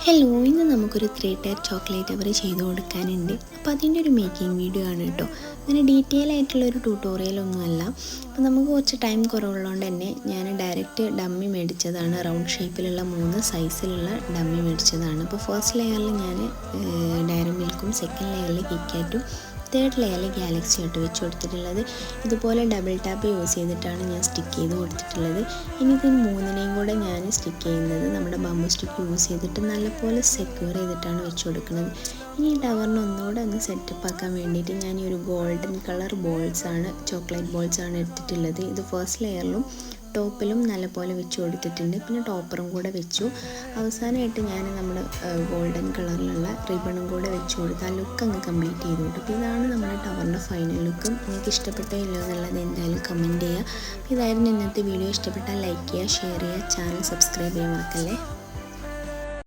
Hello, ഇന്ന് നമുക്കൊരു 3 tyre chocolate അവർ ചെയ്ത് കൊടുക്കാനുണ്ട്. അപ്പോൾ അതിൻ്റെ ഒരു മേക്കിംഗ് വീഡിയോ ആണ് കേട്ടോ. അങ്ങനെ ഡീറ്റെയിൽ ആയിട്ടുള്ളൊരു ട്യൂട്ടോറിയലൊന്നുമല്ല. അപ്പോൾ നമുക്ക് കുറച്ച് ടൈം കുറവുള്ളതുകൊണ്ട് തന്നെ ഞാൻ ഡയറക്റ്റ് ഡമ്മി മേടിച്ചതാണ്. റൗണ്ട് ഷേപ്പിലുള്ള 3 സൈസിലുള്ള ഡമ്മി മേടിച്ചതാണ്. അപ്പോൾ ഫസ്റ്റ് ലെയറിൽ ഞാൻ ഡയറി മിൽക്കും, സെക്കൻഡ് ലെയറിൽ കിറ്റ്കാറ്റും, തേർഡ് ലെയറിൽ ഗാലക്സി ആയിട്ട് വെച്ച് കൊടുത്തിട്ടുള്ളത്. ഇതുപോലെ ഡബിൾ ടാപ്പ് യൂസ് ചെയ്തിട്ടാണ് ഞാൻ സ്റ്റിക്ക് ചെയ്ത് കൊടുത്തിട്ടുള്ളത്. ഇനി ഇതിന് മൂന്നിനെയും കൂടെ ഞാൻ സ്റ്റിക്ക് ചെയ്യുന്നത് നമ്മുടെ ബംബു സ്റ്റിക്ക് യൂസ് ചെയ്തിട്ട് നല്ലപോലെ സെക്യൂർ ചെയ്തിട്ടാണ് വെച്ച് കൊടുക്കുന്നത്. ഇനി ഈ ടവറിന് ഒന്നുകൂടെ ഒന്ന് സെറ്റപ്പ് ആക്കാൻ വേണ്ടിയിട്ട് ഞാൻ ഈ ഒരു ഗോൾഡൻ കളർ ബോൾസാണ്, ചോക്ലേറ്റ് ബോൾസാണ് എടുത്തിട്ടുള്ളത്. ഇത് ഫസ്റ്റ് ലെയറിലും ടോപ്പിലും നല്ലപോലെ വെച്ച് കൊടുത്തിട്ടുണ്ട്. പിന്നെ ടോപ്പറും കൂടെ വെച്ചു. അവസാനമായിട്ട് ഞാൻ നമ്മുടെ ഗോൾഡൻ കളറിലുള്ള റിബണും കൂടെ വെച്ച് കൊടുത്ത് ആ ലുക്ക് അങ്ങ് കംപ്ലീറ്റ് ചെയ്ത് കൊടുത്തു. അപ്പോൾ ഇതാണ് നമ്മുടെ ടവറിൻ്റെ ഫൈനൽ ലുക്കും. നിങ്ങൾക്ക് ഇഷ്ടപ്പെട്ടോ ഇല്ലയോ എന്നുള്ളത് എന്തായാലും കമൻറ്റ് ചെയ്യുക. ഇതായിരുന്നു ഇന്നത്തെ വീഡിയോ. ഇഷ്ടപ്പെട്ടാൽ ലൈക്ക് ചെയ്യുക, ഷെയർ ചെയ്യുക, ചാനൽ സബ്സ്ക്രൈബ് ചെയ്യാൻ മറക്കല്ലേ.